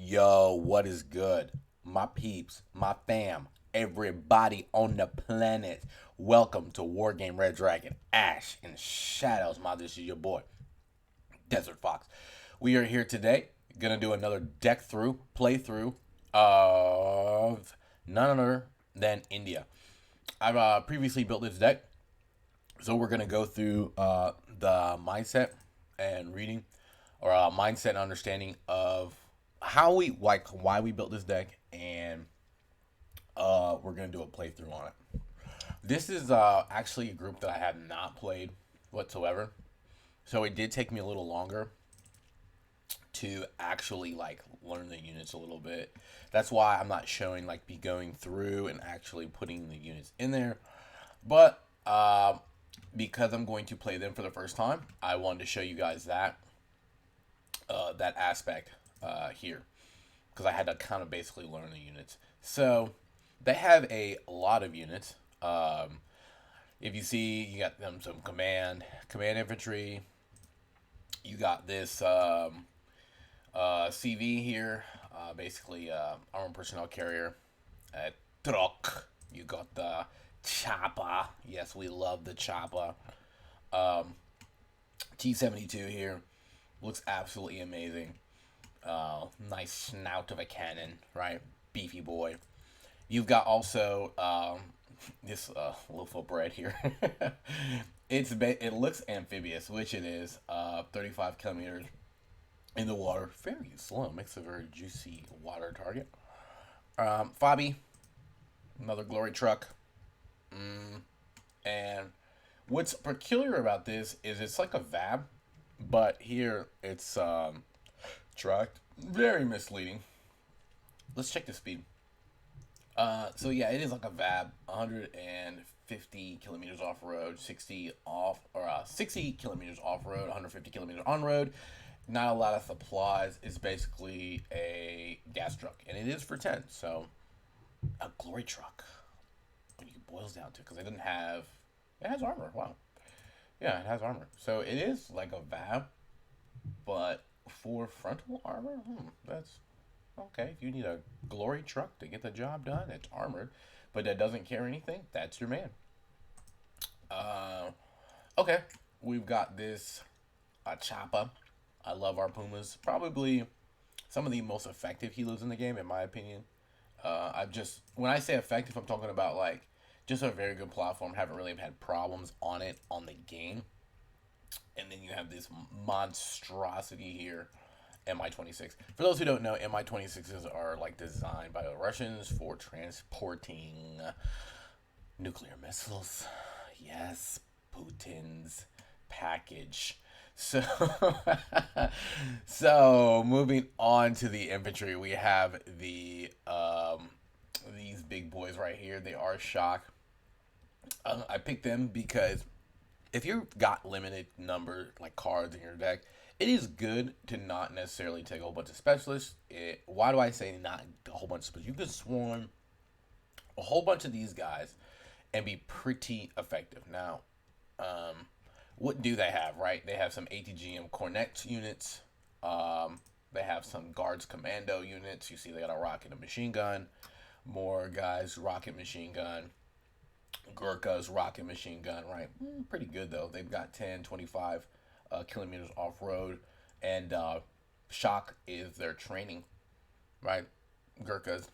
Yo, what is good? My peeps, my fam, everybody on the planet. Welcome to Wargame Red Dragon, Ash and Shadows. This is your boy, Desert Fox. We are here today, gonna do another deck through, playthrough of none other than India. I've previously built this deck, so we're gonna go through the mindset and reading, or mindset and understanding of how we why we built this deck, and we're gonna do a playthrough on it. This is actually a group that I have not played whatsoever, so it did take me a little longer to actually learn the units a little bit. That's why I'm not showing be going through and actually putting the units in there. But because I'm going to play them for the first time, I wanted to show you guys that that aspect here, because I had to kind of basically learn the units. So they have a lot of units. If you see, you got them some command infantry. You got this CV here, basically armored personnel carrier. Truck. You got the chopper. Yes, we love the chopper. T-72 here. Looks absolutely amazing. Nice snout of a cannon, right? Beefy boy. You've got also this loaf of bread here. It looks amphibious, which it is. 35 kilometers in the water, very slow. Makes a very juicy water target. Fabi, another glory truck. And what's peculiar about this is it's like a VAB, but here it's tracked. Very misleading. Let's check the speed. So yeah, it is like a VAB, 150 kilometers off road, 60 kilometers off road, 150 kilometers on road. Not a lot of supplies. It's basically a gas truck, and it is for 10. So a glory truck, when it boils down to, because it has armor. Wow. Yeah, it has armor. So it is like a VAB, but for frontal armor, that's okay. If you need a glory truck to get the job done, it's armored, but that doesn't carry anything, that's your man. Okay, we've got this Choppa. I love our Pumas. Probably some of the most effective healers in the game, in my opinion. When I say effective, I'm talking about just a very good platform. Haven't really had problems on it on the game. And then you have this monstrosity here, Mi-26. For those who don't know, Mi-26s are designed by the Russians for transporting nuclear missiles. Yes, Putin's package. So, so moving on to the infantry, we have these big boys right here. They are shock. I picked them because if you've got limited number cards in your deck, it is good to not necessarily take a whole bunch of specialists. Why do I say not a whole bunch of specialists? You can swarm a whole bunch of these guys and be pretty effective. Now, what do they have, right? They have some ATGM Cornet units. They have some Guards Commando units. You see they got a rocket and machine gun. More guys, rocket machine gun. Gurkha's rocket machine gun, right? Pretty good, though. They've got 10, 25 kilometers off-road. And shock is their training, right? Gurkhas.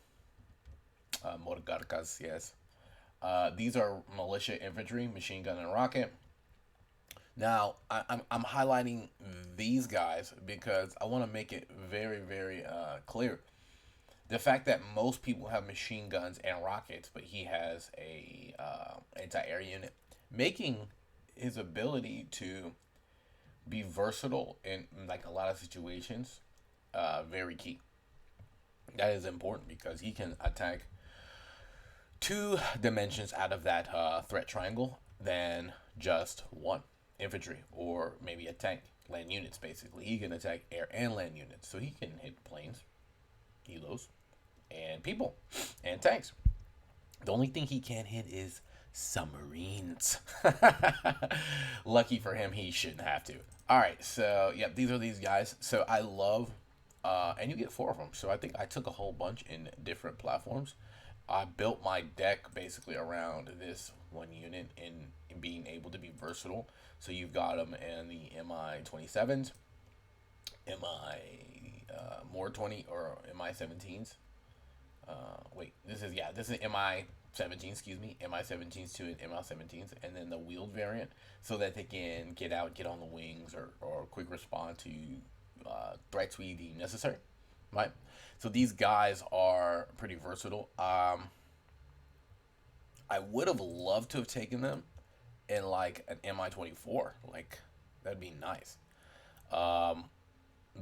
Motorgarkas, yes. These are militia infantry, machine gun and rocket. Now, I'm highlighting these guys because I want to make it very, very clear. The fact that most people have machine guns and rockets, but he has a anti-air unit, making his ability to be versatile in a lot of situations very key. That is important because he can attack 2 dimensions out of that threat triangle than just one. Infantry, or maybe a tank. Land units, basically. He can attack air and land units. So he can hit planes, helos, and people, and tanks. The only thing he can't hit is submarines. Lucky for him, he shouldn't have to. Alright, so, yep, these are these guys. So I love and you get four of them. So I think I took a whole bunch in different platforms. I built my deck basically around this one unit in being able to be versatile. So you've got them in the MI 27s, MI more 20 or MI 17s. Wait, this is MI 17, excuse me, MI 17s to an MI 17s, and then the wheeled variant, so that they can get out, get on the wings, or quick respond to threats we deem necessary, right? So these guys are pretty versatile. I would have loved to have taken them in like an MI 24, like that'd be nice. Um,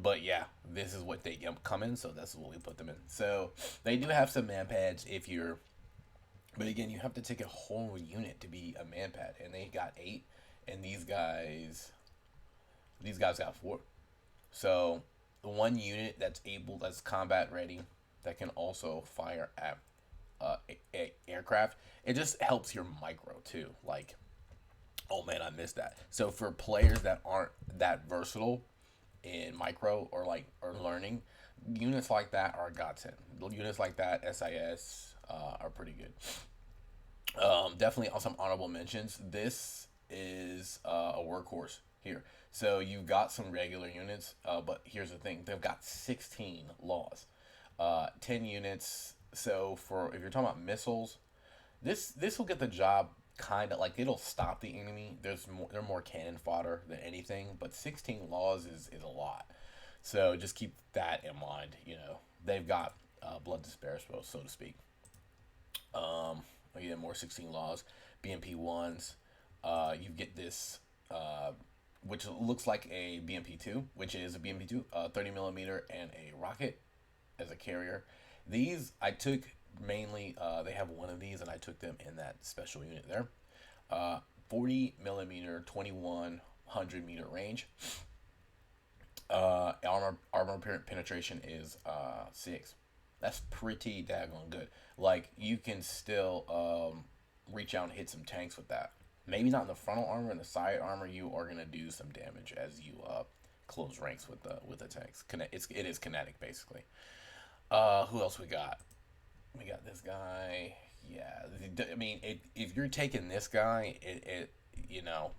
but yeah, this is what they come in, so that's what we put them in. So they do have some man pads if you're, but again, you have to take a whole unit to be a man pad, and they got eight, and these guys got four. So the one unit that's combat ready, that can also fire at aircraft. It just helps your micro too. Like, oh man, I missed that. So for players that aren't that versatile in micro or learning, units like that are a godsend. Units like that, SIS, are pretty good. Definitely on some honorable mentions. This is a workhorse here. So you've got some regular units, but here's the thing: they've got 16 laws, 10 units. So for if you're talking about missiles, this will get the job kind of like it'll stop the enemy. They're more cannon fodder than anything, but 16 laws is a lot. So just keep that in mind. They've got blood to spare, so to speak. Again, more 16 laws, BMP ones. You get this, which looks like a BMP2, which is a BMP2, 30 millimeter, and a rocket as a carrier. These I took mainly. They have one of these, and I took them in that special unit there. 40 millimeter, 2100-meter range. Armor penetration is 6. That's pretty daggone good. Like you can still reach out and hit some tanks with that. Maybe not in the frontal armor, in the side armor, you are gonna do some damage as you close ranks with the tanks. It is kinetic basically. Who else we got? We got this guy. Yeah, I mean, if you're taking this guy,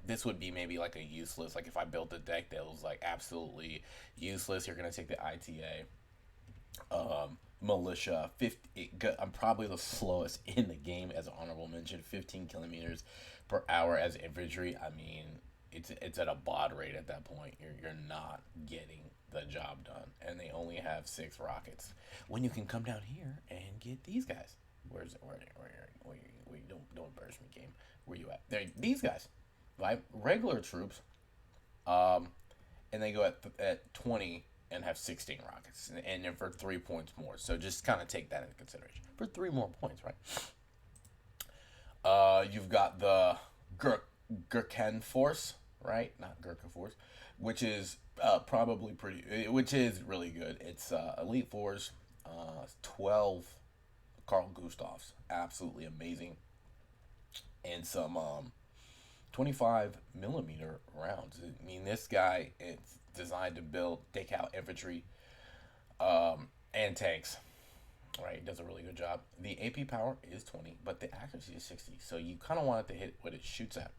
this would be maybe like a useless. Like if I built a deck that was like absolutely useless, you're gonna take the ITA. Militia 50. I'm probably the slowest in the game as an honorable mention. 15 kilometers per hour as infantry. I mean, it's at a bod rate at that point. You're not getting the job done, and they only have 6 rockets. When you can come down here and get these guys. Where's it? Where don't embarrass me, game. Where you at? There, these guys, right? Regular troops, um, and they go at 20 and have 16 rockets, and then for 3 points more. So just kind of take that into consideration for 3 more points, right? You've got the Gurkhan Force, right? Not Gurkha Force, which is which is really good. It's Elite Force, 12 Carl Gustavs, absolutely amazing, and some 25 millimeter rounds. I mean, this guy it's designed to take out infantry and tanks. Right, it does a really good job. The AP power is 20, but the accuracy is 60. So you kind of want it to hit what it shoots at.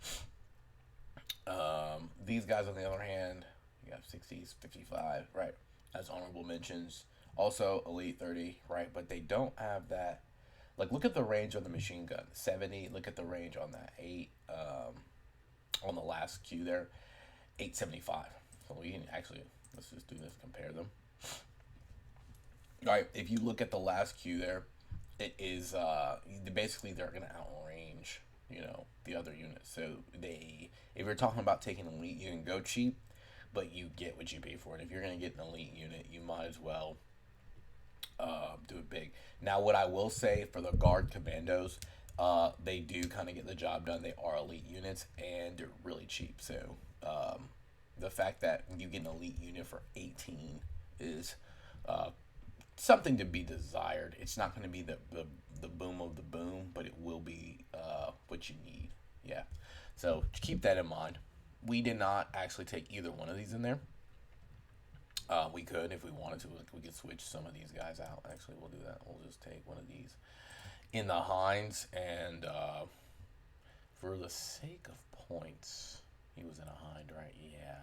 These guys, on the other hand, you have 60s, 55, right? As honorable mentions. Also, Elite 30, right? But they don't have that. Like, look at the range on the machine gun, 70. Look at the range on that 8. On the last Q there, 875. So we can actually, let's just do this, compare them. All right, if you look at the last Q there, it is basically they're gonna outrange the other units. So if you're talking about taking elite, you can go cheap, but you get what you pay for it. If you're gonna get an elite unit, you might as well do it big. Now, what I will say for the guard commandos, they do kind of get the job done. They are elite units and they're really cheap. So the fact that you get an elite unit for 18 is something to be desired. It's not going to be the boom of the boom, but it will be what you need. Yeah. So keep that in mind. We did not actually take either one of these in there. We could, if we wanted to, we could switch some of these guys out. Actually, we'll do that. We'll just take one of these in the Hinds, and for the sake of points, he was in a Hind, right? Yeah.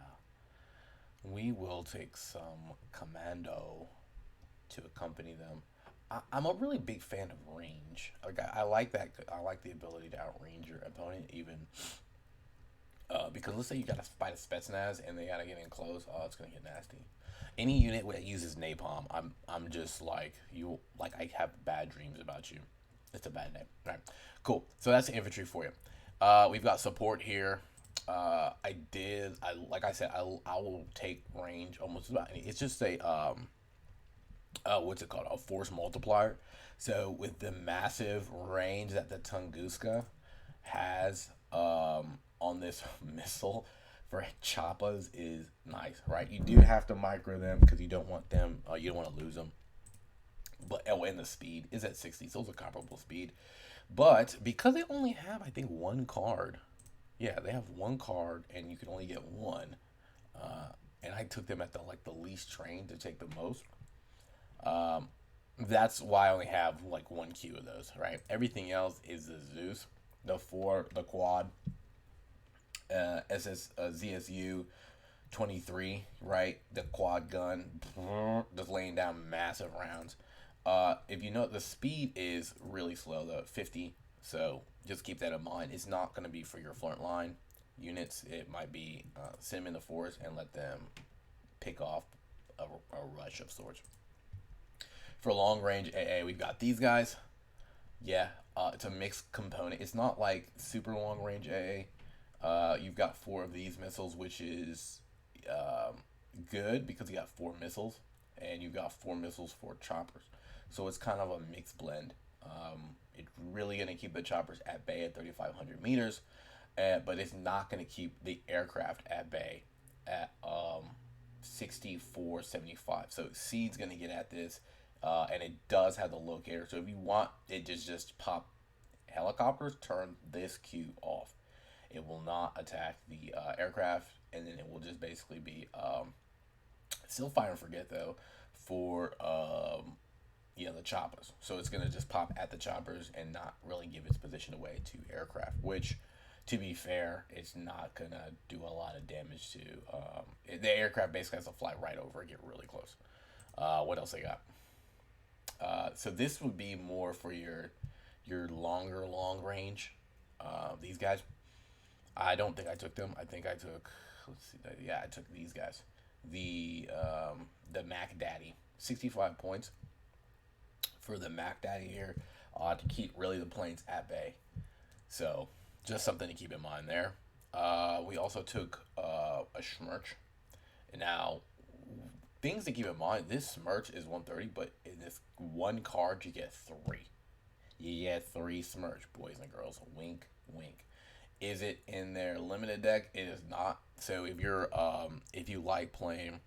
We will take some Commando to accompany them. I'm a really big fan of range. Like I like that. I like the ability to outrange your opponent, even because let's say you got to fight a Spetsnaz and they gotta get in close. Oh, it's gonna get nasty. Any unit that uses napalm, I'm just like you. Like I have bad dreams about you. It's a bad name. All right, cool. So that's the infantry for you. We've got support here. I like I said, I will take range almost about any. It's just a what's it called? A force multiplier. So with the massive range that the Tunguska has on this missile for choppas is nice, right? You do have to micro them because you don't want them, you don't want to lose them. But oh, and the speed is at 60, so it's a comparable speed. But because they only have, I think, one card, yeah, they have one card, and you can only get one. And I took them at the least trained to take the most. That's why I only have like one queue of those, right? Everything else is the Zeus, the four, the quad, ZSU 23, right? The quad gun, just laying down massive rounds. If you know, the speed is really slow, though, 50. So just keep that in mind. It's not going to be for your front line units. It might be send them in the forest and let them pick off a rush of sorts. For long range AA, we've got these guys. Yeah, it's a mixed component. It's not like super long range AA. You've got four of these missiles, which is good because you got four missiles, and you've got four missiles for choppers. So it's kind of a mixed blend. It's really going to keep the choppers at bay at 3,500 meters, but it's not going to keep the aircraft at bay at 6,475. So Seed's going to get at this, and it does have the locator. So if you want it just pop helicopters, turn this queue off. It will not attack the aircraft, and then it will just basically be still fire and forget though for the choppers. So it's gonna just pop at the choppers and not really give its position away to aircraft, which, to be fair, it's not gonna do a lot of damage to the aircraft. Basically has to fly right over and get really close. What else I got? So this would be more for your longer long range. These guys, I don't think I took them. I think I took, let's see, yeah, I took these guys. The Mac Daddy, 65 points for the Mac Daddy here, to keep really the planes at bay. So just something to keep in mind there. We also took a Smirch. Now, things to keep in mind, this Smirch is 130, but in this one card, you get three. You get three Smirch, boys and girls. Wink, wink. Is it in their limited deck? It is not. So if you like playing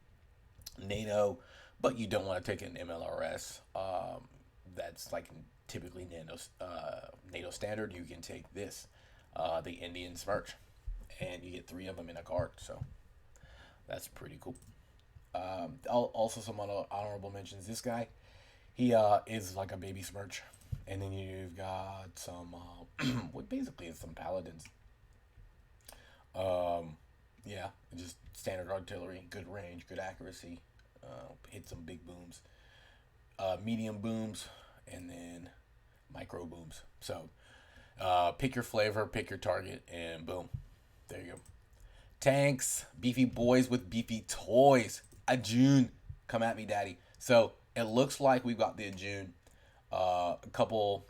NATO, but you don't want to take an MLRS, that's like typically NATO standard, you can take this, the Indian Smirch, and you get three of them in a card. So that's pretty cool. Also, some honorable mentions. This guy, he is like a baby Smirch, and then you've got some what basically is some paladins. Yeah, just standard artillery, good range, good accuracy, hit some big booms, medium booms, and then micro booms. So pick your flavor, pick your target, and boom, there you go. Tanks, beefy boys with beefy toys. Ajun, come at me, daddy. So it looks like we've got the Ajun. A couple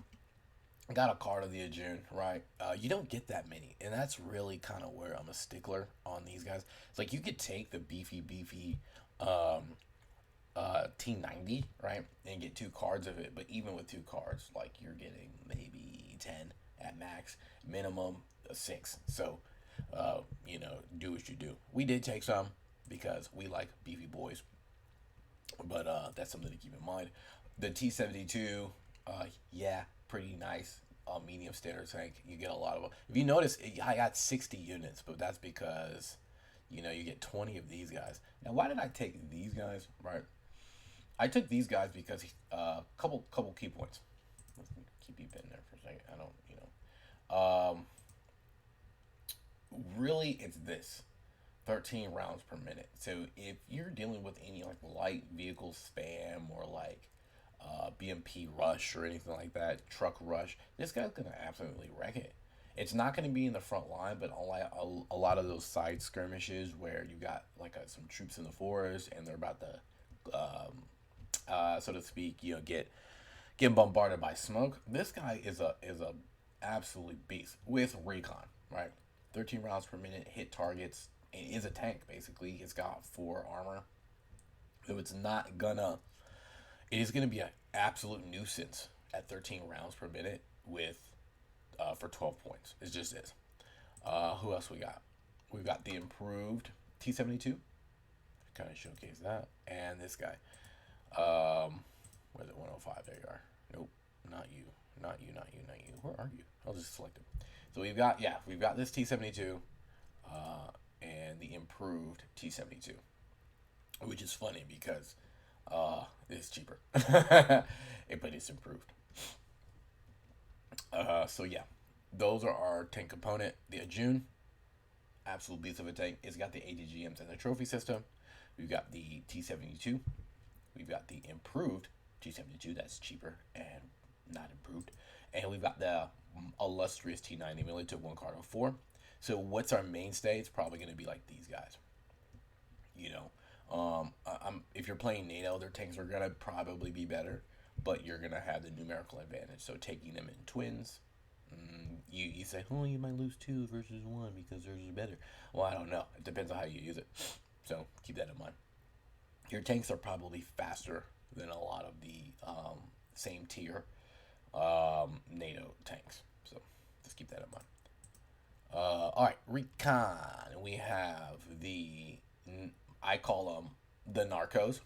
got a card of the Ajun, right? You don't get that many, and that's really kind of where I'm a stickler on these guys. It's like you could take the beefy T90, right, and get two cards of it, but even with two cards, like you're getting maybe 10 at max, minimum 6. So, do what you do. We did take some because we like beefy boys, but that's something to keep in mind. The T72, yeah, pretty nice. Medium standard tank. You get a lot of them. If you notice, I got 60 units, but that's because, You get 20 of these guys. Now, why did I take these guys? Right, I took these guys because couple key points. Let's keep you in there for a second. I don't, really, it's this 13 rounds per minute. So if you're dealing with any like light vehicle spam or like BMP rush or anything like that, truck rush, this guy's gonna absolutely wreck it. It's not going to be in the front line, but on like a lot of those side skirmishes where you got like some troops in the forest and they're about to, so to speak, get bombarded by smoke. This guy is a absolute beast with recon, right? 13 rounds per minute, hit targets. It is a tank basically. It's got 4 armor, so it's not gonna. It is gonna be an absolute nuisance at 13 rounds per minute with for 12 points. It just is. Who else we got? We've got the improved T72. Kind of showcase that, and this guy. Where's it? 105. There you are. Nope, not you. Not you. Not you. Not you. Where are you? I'll just select it. So we've got this T72, and the improved T72, which is funny because it's cheaper, but it's improved. So yeah, those are our tank component. The Ajun, absolute beast of a tank. It's got the ADGMs and the trophy system. We've got the T72. We've got the improved T72. That's cheaper and not improved. And we've got the illustrious T90. We only took one card of 4. So what's our mainstay? It's probably going to be like these guys. If you're playing NATO, their tanks are going to probably be better, but you're going to have the numerical advantage. So taking them in twins, you say, oh, you might lose 2 versus 1 because theirs is better. Well, I don't know. It depends on how you use it. So keep that in mind. Your tanks are probably faster than a lot of the same tier NATO tanks. So just keep that in mind. All right, recon. We have I call them the Narcos,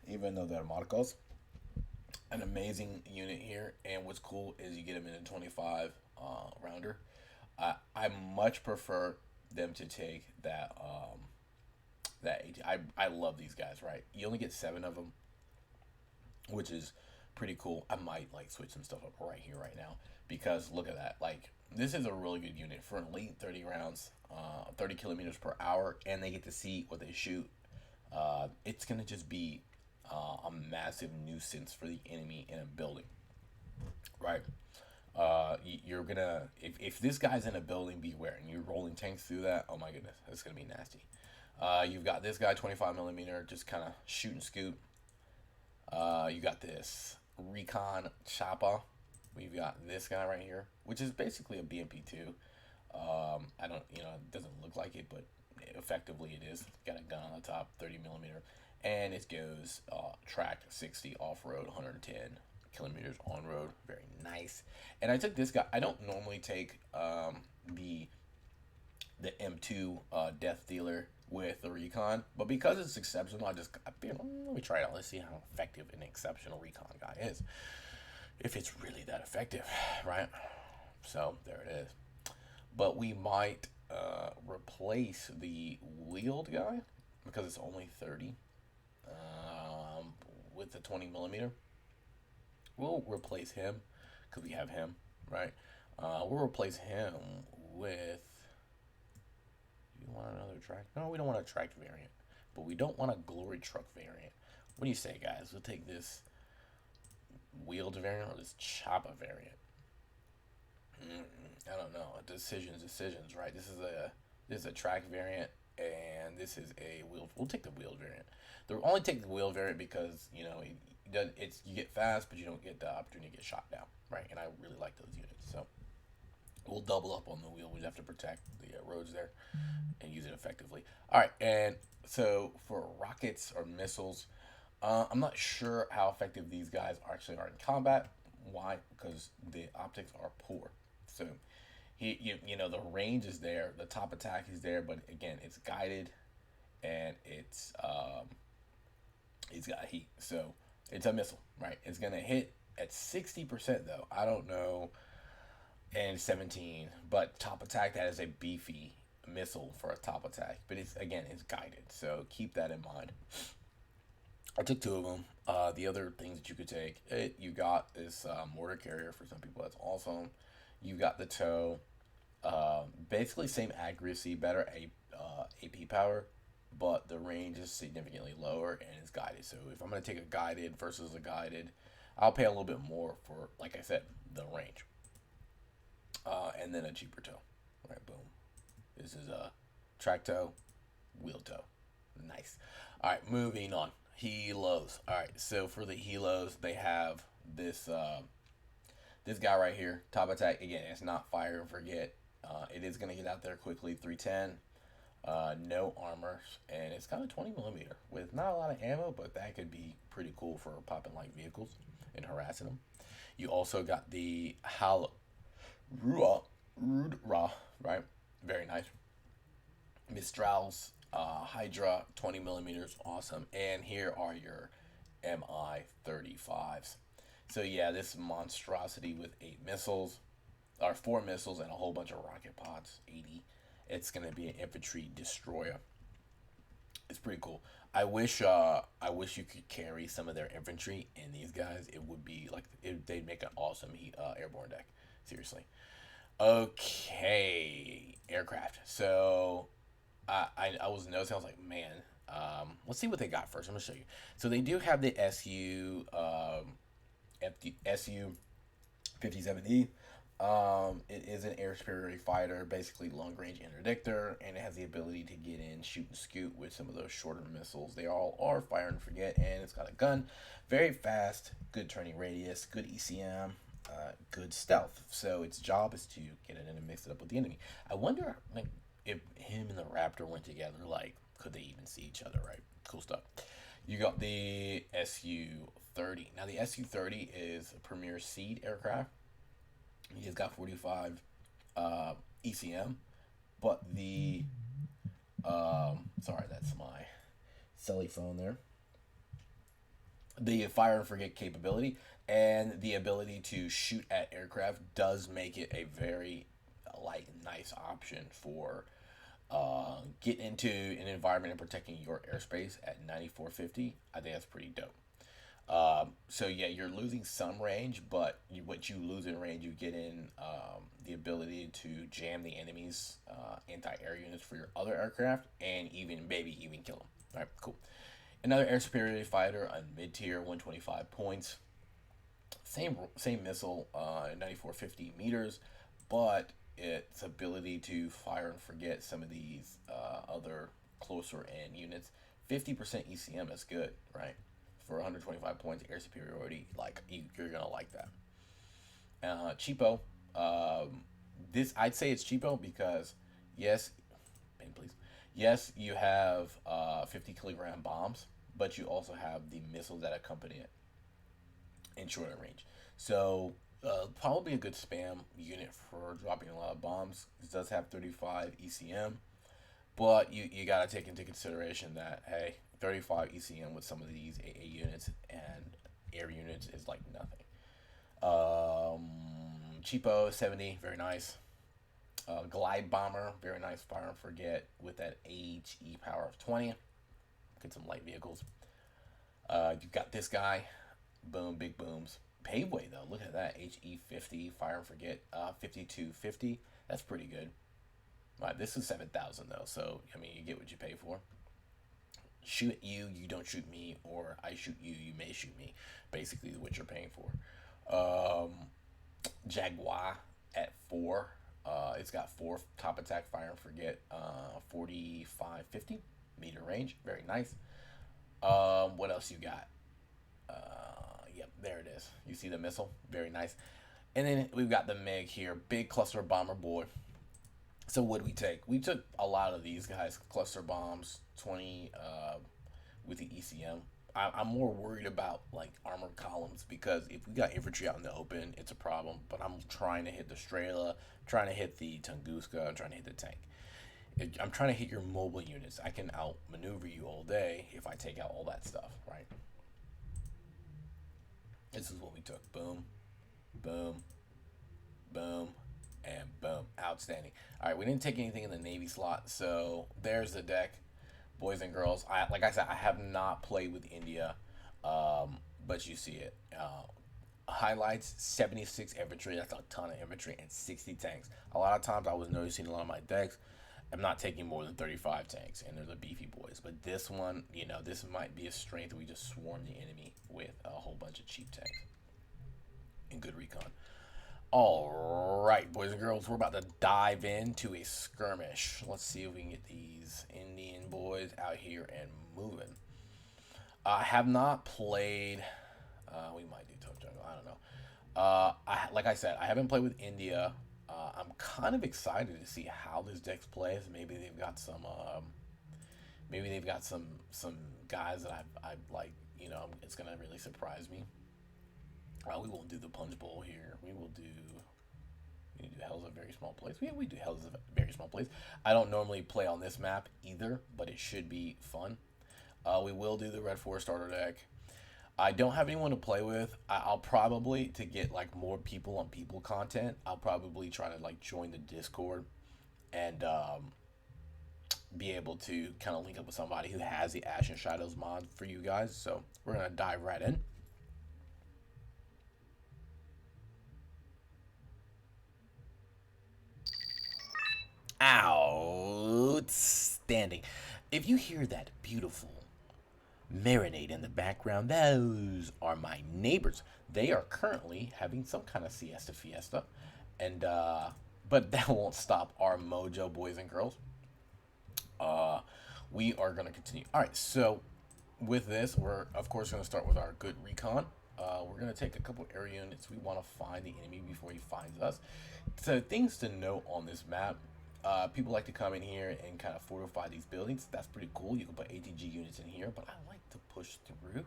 even though they're Marcos. An amazing unit here, and what's cool is you get them in a 25 rounder. I much prefer them to take that I love these guys, right? You only get 7 of them, which is pretty cool. I might like switch some stuff up right here, right now, because look at that. Like, this is a really good unit for an elite 30 rounds, 30 kilometers per hour, and they get to see what they shoot. It's gonna just be a massive nuisance for the enemy in a building, right? You're gonna if this guy's in a building, beware, and you're rolling tanks through that. Oh my goodness, that's gonna be nasty. You've got this guy, 25 millimeter, just kind of shoot and scoot. You got this recon chopper. We've got this guy right here, which is basically a BMP2. I don't, it doesn't look like it, but effectively it is. Got a gun on the top, 30 millimeter, and it goes track 60 off road, 110 kilometers on road. Very nice. And I took this guy. I don't normally take the M2 Death Dealer with the recon, but because it's exceptional, let me try it out. Let's see how effective an exceptional recon guy is, if it's really that effective, right? So there it is. But we might replace the wheeled guy because it's only 30 with the 20 millimeter. We'll replace him because we have him, right? We'll replace him with. You want another track? No, we don't want a track variant, but we don't want a glory truck variant. What do you say, guys? We'll take this wheeled variant or this chopper variant. I don't know. Decisions, right? This is a track variant, and this is a wheel. We'll take the wheeled variant. They'll only take the wheeled variant because you get fast, but you don't get the opportunity to get shot down, right? And I really like those units, so we'll double up on the wheel. We have to protect the roads there and use it effectively. All right, and so for rockets or missiles, I'm not sure how effective these guys actually are in combat. Why? Because the optics are poor. So the range is there, the top attack is there, but again, it's guided and it's got heat. So it's a missile, right? It's gonna hit at 60% though. I don't know, and 17, but top attack, that is a beefy missile for a top attack, but it's again it's guided, so keep that in mind. I took two of them. The other things that you could take, you got this mortar carrier for some people. That's awesome. You got the tow. Basically, same accuracy, better AP power, but the range is significantly lower and it's guided. So if I'm gonna take a guided versus a guided, I'll pay a little bit more for, like I said, the range. And then a cheaper tow. Right, boom. This is a track tow, wheel tow. Nice. All right, moving on. Helos. All right, so for the helos, they have this guy right here, top attack. Again, it's not fire and forget. It is gonna get out there quickly. 310. No armor, and it's got a 20 millimeter with not a lot of ammo, but that could be pretty cool for popping light vehicles and harassing them. You also got the Rudra, right? Very nice. Mistral's Hydra 20 millimeters, awesome. And here are your Mi-35s. So yeah, this monstrosity with 8 missiles, or 4 missiles and a whole bunch of rocket pods, 80. It's gonna be an infantry destroyer. It's pretty cool. I wish you could carry some of their infantry in these guys. It would be like they'd make an awesome airborne deck. Seriously. Okay, aircraft. So I was noticing. I was like, man, let's see what they got first. I'm gonna show you. So they do have the SU 57E. It is an air superiority fighter, basically long range interdictor, and it has the ability to get in, shoot, and scoot with some of those shorter missiles. They all are fire and forget, and it's got a gun, very fast, good turning radius, good ECM, good stealth. So its job is to get it in and mix it up with the enemy. I wonder, like, if him and the Raptor went together, like, could they even see each other? Right? Cool stuff. You got the SU-30. Now the SU-30 is a premier seed aircraft. He's got 45 ECM, but the sorry, that's my silly phone there. The fire and forget capability and the ability to shoot at aircraft does make it a very nice option for getting into an environment and protecting your airspace at 9450. I think that's pretty dope. So yeah, you're losing some range, but what you lose in range, you get in the ability to jam the enemy's anti-air units for your other aircraft, and maybe even kill them. All right, cool. Another air superiority fighter on mid-tier, 125 points. Same missile, 9450 meters, but its ability to fire and forget some of these other closer end units. 50% ECM is good, right? For 125 points, air superiority, you're gonna like that. Cheapo. This I'd say it's cheapo because yes, please. Yes, you have 50 kilogram bombs, but you also have the missiles that accompany it in shorter range. So probably a good spam unit for dropping a lot of bombs. It does have 35 ECM, but you gotta take into consideration that, hey, 35 ECM with some of these AA units and air units is like nothing. Cheapo 70, very nice. Glide bomber, very nice fire and forget with that HE power of 20. Get some light vehicles. You've got this guy, boom, big booms. Paveway though, look at that, HE 50 fire and forget, 5250. That's pretty good. Right, this is 7,000 though, so I mean you get what you pay for. Shoot you, you don't shoot me, or I shoot you, you may shoot me. Basically, what you're paying for. Jaguar at 4. It's got 4 top attack, fire and forget, 4550 meter range. Very nice. What else you got? Yep, there it is. You see the missile? Very nice. And then we've got the MiG here, big cluster bomber boy. So what did we take? We took a lot of these guys, cluster bombs, 20 with the ECM. I'm more worried about like armored columns because if we got infantry out in the open, it's a problem. But I'm trying to hit the Strela, trying to hit the Tunguska, I'm trying to hit the tank. I'm trying to hit your mobile units. I can outmaneuver you all day if I take out all that stuff, right? This is what we took. Boom, boom, boom, And boom, outstanding. All right, we didn't take anything in the Navy slot, so there's the deck, boys and girls. Like I said, I have not played with India, but you see it. Highlights: 76 infantry. That's a ton of infantry and 60 tanks. A lot of times I was noticing a lot of my decks, I'm not taking more than 35 tanks, and they're the beefy boys. But this one, this might be a strength. We just swarm the enemy with a whole bunch of cheap tanks and good recon. All right, boys and girls, we're about to dive into a skirmish. Let's see if we can get these Indian boys out here and moving. I have not played. We might do Tough Jungle. I don't know. Like I said, I haven't played with India. I'm kind of excited to see how this deck plays. Maybe they've got some. Maybe they've got some guys that I like. It's gonna really surprise me. We won't do the Punch Bowl here. We do Hell's a very small place. We do Hell's a very small place. I don't normally play on this map either, but it should be fun. We will do the Red 4 starter deck. I don't have anyone to play with. I'll probably, to get like more people on people content, I'll probably try to like join the Discord and be able to kind of link up with somebody who has the Ash and Shadows mod for you guys. So we're gonna dive right in. Outstanding. If you hear that beautiful marinade in the background, those are my neighbors. They are currently having some kind of siesta fiesta, and but that won't stop our mojo, boys and girls. We are going to continue. All right, so with this, we're of course going to start with our good recon. We're going to take a couple area units. We want to find the enemy before he finds us. So things to note on this map: people like to come in here and kind of fortify these buildings. That's pretty cool. You can put ATG units in here, but I like to push through,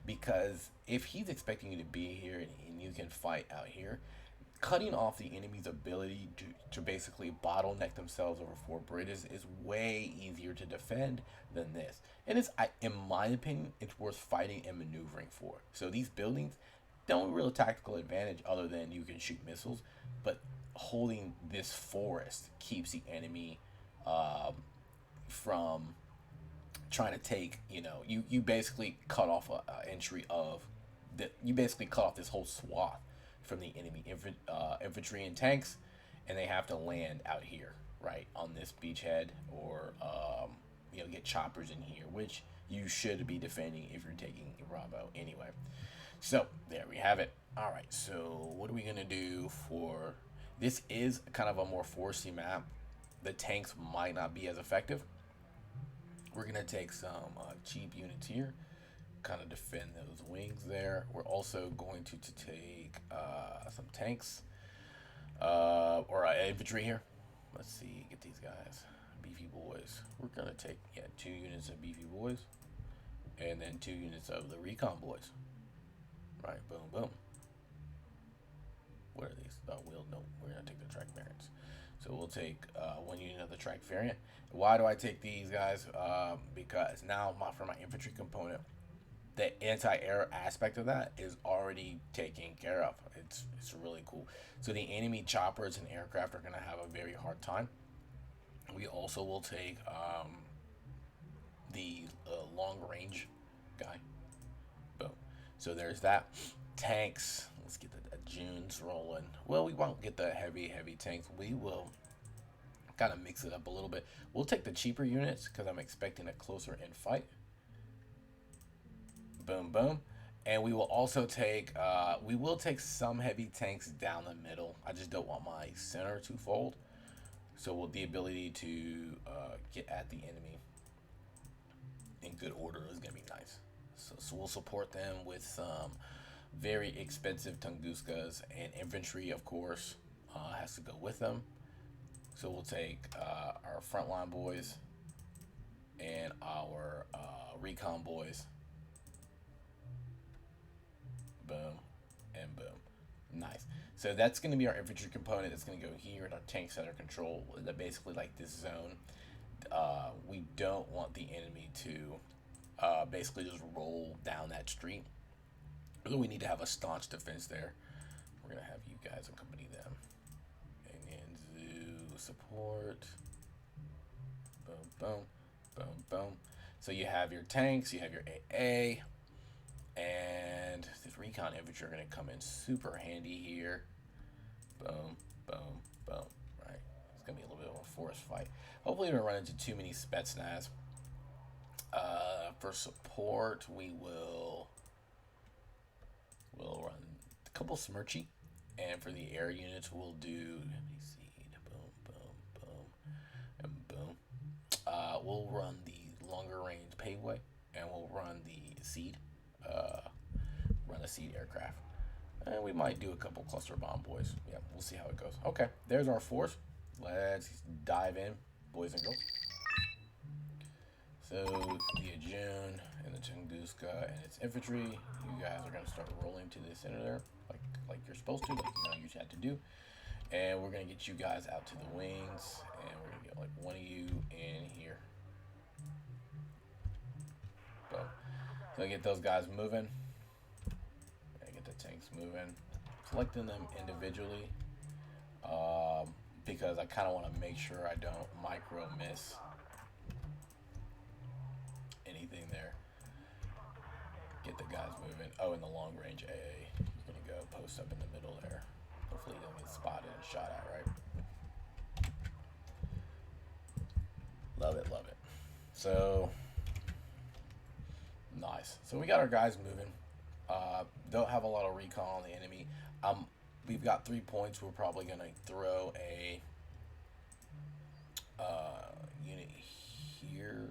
because if he's expecting you to be here and you can fight out here, cutting off the enemy's ability to basically bottleneck themselves over 4 bridges is way easier to defend than this. And in my opinion, it's worth fighting and maneuvering for. So these buildings don't real tactical advantage other than you can shoot missiles, but holding this forest keeps the enemy from trying to take, you basically cut off a entry of you basically cut off this whole swath from the enemy infantry and tanks, and they have to land out here, right, on this beachhead, or get choppers in here, which you should be defending if you're taking Bravo anyway. So there we have it. All right, so what are we gonna do for this? Is kind of a more foresty map. The tanks might not be as effective. We're gonna take some cheap units here, kind of defend those wings there. We're also going to take some tanks or infantry here. Let's see, get these guys, beefy boys. We're gonna take 2 units of beefy boys, and then 2 units of the recon boys. Right, boom, boom. What are these? Oh, we're gonna take the track variants. So we'll take 1 unit of the track variant. Why do I take these guys? Because now for my infantry component, the anti-air aspect of that is already taken care of. It's really cool. So the enemy choppers and aircraft are gonna have a very hard time. We also will take the long range guy. Boom. So there's that. Tanks. Let's get the Junes rolling. Well, we won't get the heavy tanks. We will kind of mix it up a little bit. We'll take the cheaper units because I'm expecting a closer in fight. Boom, boom. And we will also take some heavy tanks down the middle. I just don't want my center to fold. So the ability to get at the enemy in good order is going to be nice. So we'll support them with some very expensive Tunguskas, and infantry, of course, has to go with them. So we'll take our frontline boys and our recon boys. Boom and boom. Nice. So that's going to be our infantry component. That's going to go here in our tank center control. That basically like this zone. We don't want the enemy to basically just roll down that street. We need to have a staunch defense there. We're going to have you guys accompany them. And support. Boom, boom, boom, boom. So you have your tanks, you have your AA, and the recon infantry are going to come in super handy here. Boom, boom, boom. Right. It's going to be a little bit of a forest fight. Hopefully we don't run into too many Spetsnaz. For support, we'll run a couple Smirchy. And for the air units, we'll do, let me see, boom, boom, boom, and boom. We'll run the longer range paveway, and we'll run the seed, run a seed aircraft. And we might do a couple cluster bomb boys. Yeah, we'll see how it goes. Okay, there's our force. Let's dive in, boys and girls. So the Ajun and the Tunguska and its infantry, you guys are gonna start rolling to the center there, like you're supposed to, like you had to do. And we're gonna get you guys out to the wings, and we're gonna get like one of you in here. So get those guys moving. And get the tanks moving. Selecting them individually, because I kind of want to make sure I don't micro miss anything there. Get the guys moving. Oh, and the long range AA. You're gonna go post up in the middle there. Hopefully you don't get spotted and shot at, right? Love it, love it. So nice. So we got our guys moving. Don't have a lot of recon on the enemy. We've got 3 points. We're probably gonna throw a unit here.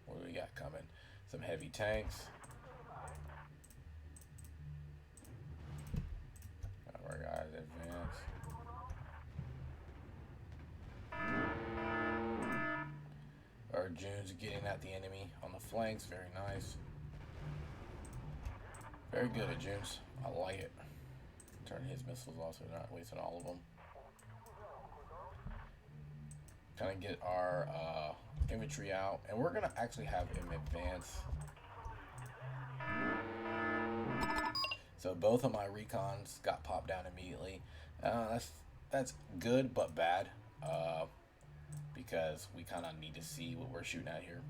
What do we got coming? Some heavy tanks. Got our guys advance. Our Junes getting at the enemy on the flanks. Very nice. Very good at Junes. I like it. Turn his missiles off so they're not wasting all of them. Kind of get our infantry out, and we're gonna actually have him advance. So both of my recons got popped down immediately. That's good but bad, because we kind of need to see what we're shooting at here.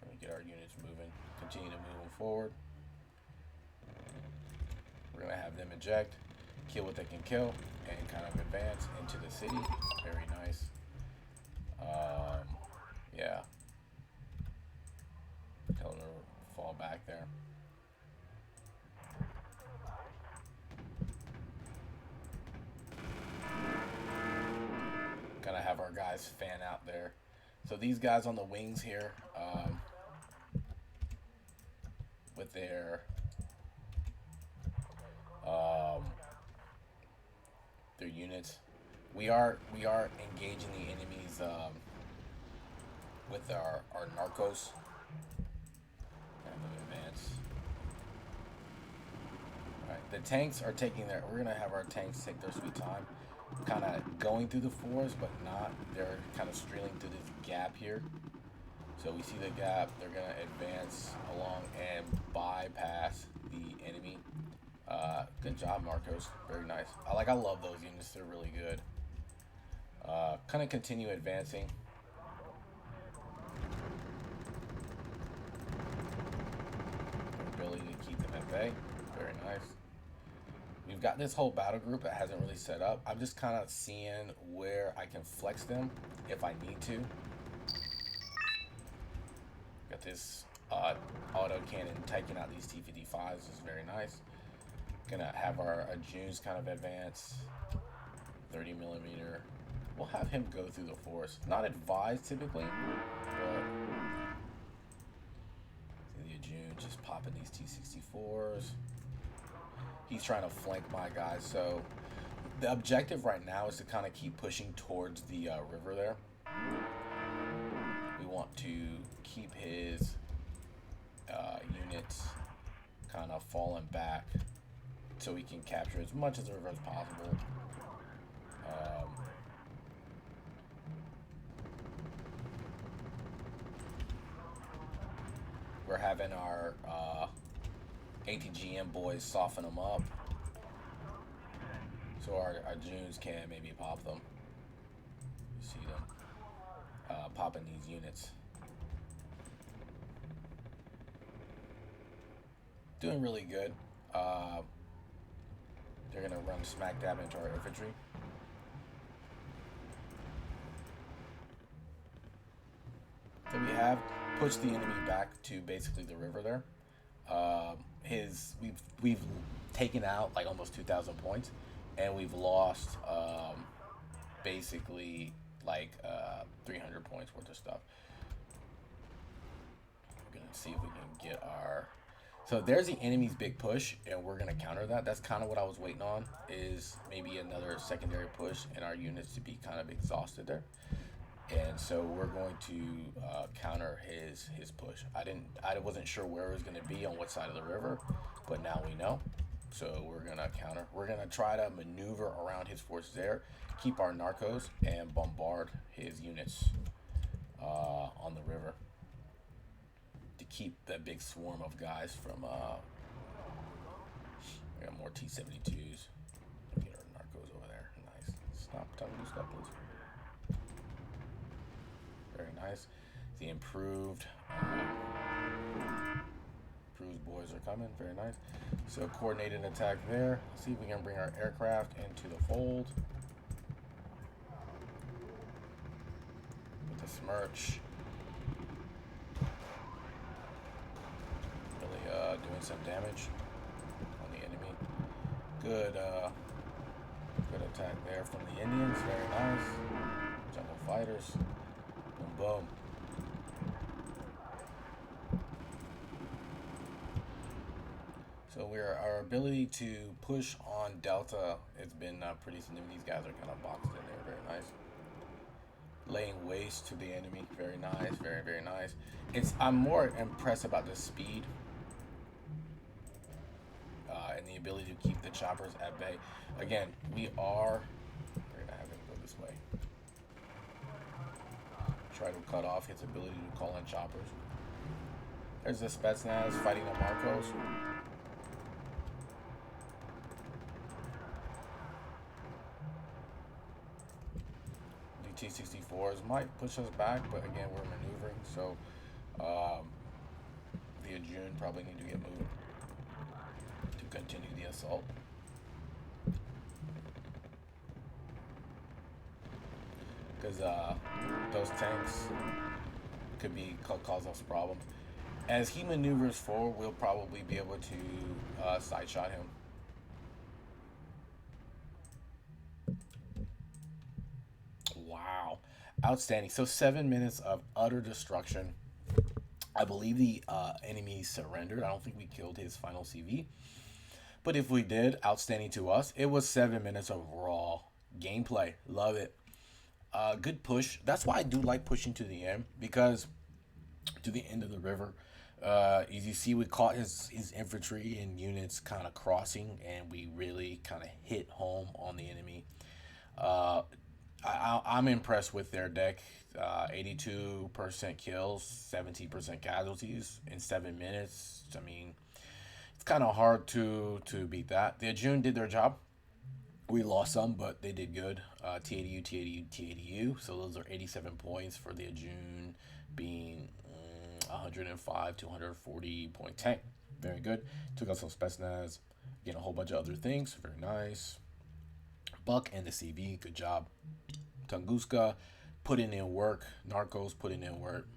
We're gonna get our units moving, continue to move forward. We're gonna have them eject, kill what they can kill, and kind of advance into the city. Very nice. Yeah. Tell them to fall back there. Gonna have our guys fan out there. So these guys on the wings here, with their units, we are engaging the enemies with our narcos. Advance. Alright, the tanks are taking their, we're gonna have our tanks take their sweet time, kind of going through the forest, but not, they're kind of strealing through this gap here. So we see the gap, they're gonna advance along and bypass the enemy. Good job, Marcos. Very nice. I love those units. They're really good. Kind of continue advancing. Ability to keep them at bay. Very nice. We've got this whole battle group that hasn't really set up. I'm just kind of seeing where I can flex them if I need to. Got this auto cannon taking out these T-55s. This is very nice. Gonna have our Junes kind of advance. 30 millimeter. We'll have him go through the forest. Not advised typically, but see the June just popping these T-64s. He's trying to flank my guys, so the objective right now is to kind of keep pushing towards the river there. We want to keep his units kind of falling back so we can capture as much of the river as possible. We're having our ATGM boys soften them up. So our Junes can maybe pop them. You see them popping these units. Doing really good. They're going to run smack dab into our infantry. So we have pushed the enemy back to basically the river there. We've taken out like almost 2,000 points, and we've lost basically like 300 points worth of stuff. We're gonna see if we can get our. So there's the enemy's big push, and we're gonna counter that. That's kind of what I was waiting on, is maybe another secondary push and our units to be kind of exhausted there. And so we're going to counter his push. I wasn't sure where it was going to be on what side of the river, but now we know. So we're going to counter. We're going to try to maneuver around his forces there, keep our narcos, and bombard his units on the river to keep that big swarm of guys from. We got more T-72s. Get our narcos over there. Nice. Stop. Tell me to stop, please. Very nice. The improved boys are coming. Very nice. So coordinated attack there. Let's see if we can bring our aircraft into the fold. With the Smirch. Really doing some damage on the enemy. Good attack there from the Indians. Very nice. Jungle fighters. Boom. So our ability to push on Delta has been pretty significant. These guys are kind of boxed in there. Very nice. Laying waste to the enemy. Very nice. Very, very nice. I'm more impressed about the speed and the ability to keep the choppers at bay. Again, we're gonna have him go this way. Try to cut off his ability to call in choppers. There's the Spetsnaz fighting the Marcos. The T-64s might push us back, but again, we're maneuvering, so the Ajun probably need to get moved to continue the assault. Because those tanks could cause us problems. As he maneuvers forward, we'll probably be able to side shot him. Wow, outstanding. So 7 minutes of utter destruction. I believe the enemy surrendered. I don't think we killed his final CV, but if we did, outstanding to us. It was 7 minutes of raw gameplay. Love it. Good push. That's why I do like pushing to the end, because to the end of the river, as you see, we caught his infantry and units kind of crossing, and we really kind of hit home on the enemy. I'm impressed with their deck. 82% kills, 17% casualties in 7 minutes. I mean, it's kind of hard to beat that. The Ajun did their job. We lost some, but they did good. T80U, T80U, T80U. So those are 87 points for the Ajun, being 105 to 140 point tank. Very good. Took out some Spetsnaz. Again, a whole bunch of other things. Very nice. Buck and the CV. Good job. Tunguska putting in work. Narcos putting in work.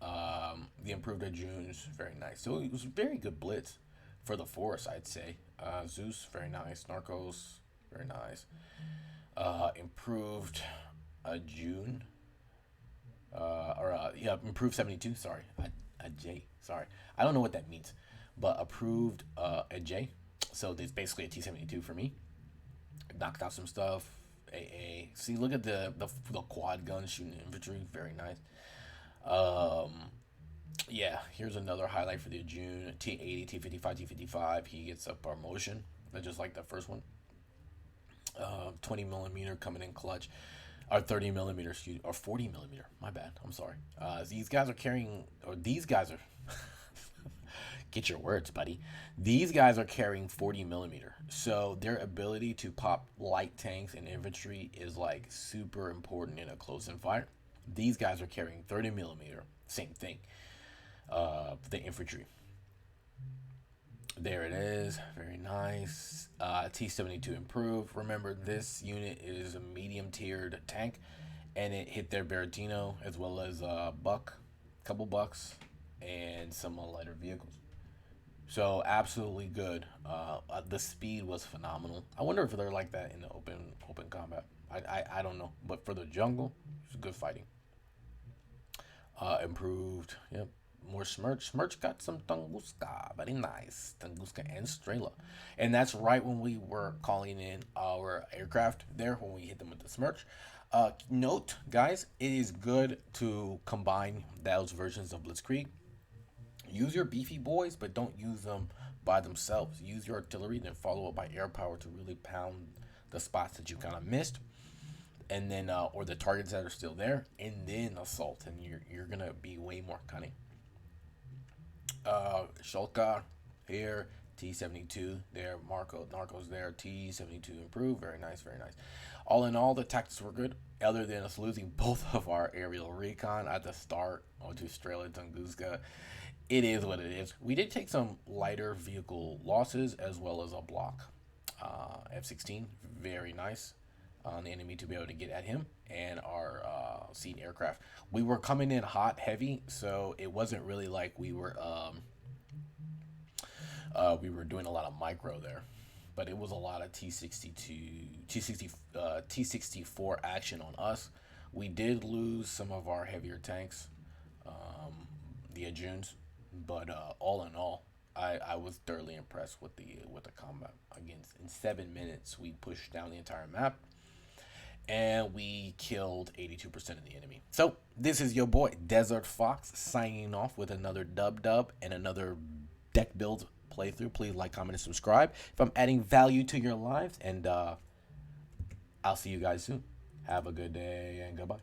The improved Ajuns. Very nice. So it was a very good blitz for the force, I'd say. Zeus. Very nice. Narcos. Very nice. Improved Ajun. Improved 72. Sorry, a J. Sorry, I don't know what that means, but approved a J. So there's basically a T-72 for me. Knocked out some stuff. AA. See, look at the quad gun shooting infantry. Very nice. Yeah. Here's another highlight for the June T80, T55, T55. He gets a promotion, just like the first one. 20 millimeter coming in clutch, or 30 millimeter, excuse, or 40 millimeter. My bad. I'm sorry. These guys are carrying, or these guys are Get your words, buddy. These guys are carrying 40 millimeter, so their ability to pop light tanks and infantry is like super important in a close in fire. These guys are carrying 30 millimeter, same thing. The infantry. There it is. Very nice. T-72 improved. Remember, this unit is a medium tiered tank, and it hit their Bertino as well as Buck, couple bucks, and some lighter vehicles. So absolutely good. The speed was phenomenal. I wonder if they're like that in the open combat. I don't know, but for the jungle, it's good fighting. Improved. Yep. More Smirch. Smirch got some Tunguska. Very nice. Tunguska and Strela. And that's right when we were calling in our aircraft there when we hit them with the Smirch. Note, guys, it is good to combine those versions of Blitzkrieg. Use your beefy boys, but don't use them by themselves. Use your artillery, then follow up by air power to really pound the spots that you kind of missed, and then or the targets that are still there, and then assault, and you're gonna be way more cunning. Shulka here, T-72 there, Narcos there, T-72 improved, very nice, very nice. All in all, the tactics were good, other than us losing both of our aerial recon at the start onto Strela Tunguska. It is what it is. We did take some lighter vehicle losses as well as a block. F-16, very nice on the enemy to be able to get at him, and our seat aircraft. We were coming in hot, heavy, so it wasn't really like we were doing a lot of micro there, but it was a lot of T64 action on us. We did lose some of our heavier tanks, the Ajuns, but all in all, I was thoroughly impressed with the combat. Again, in 7 minutes, we pushed down the entire map, and we killed 82% of the enemy. So this is your boy Desert Fox signing off with another dub and another deck build playthrough. Please like, comment, and subscribe if I'm adding value to your lives, and I'll see you guys soon. Have a good day and goodbye.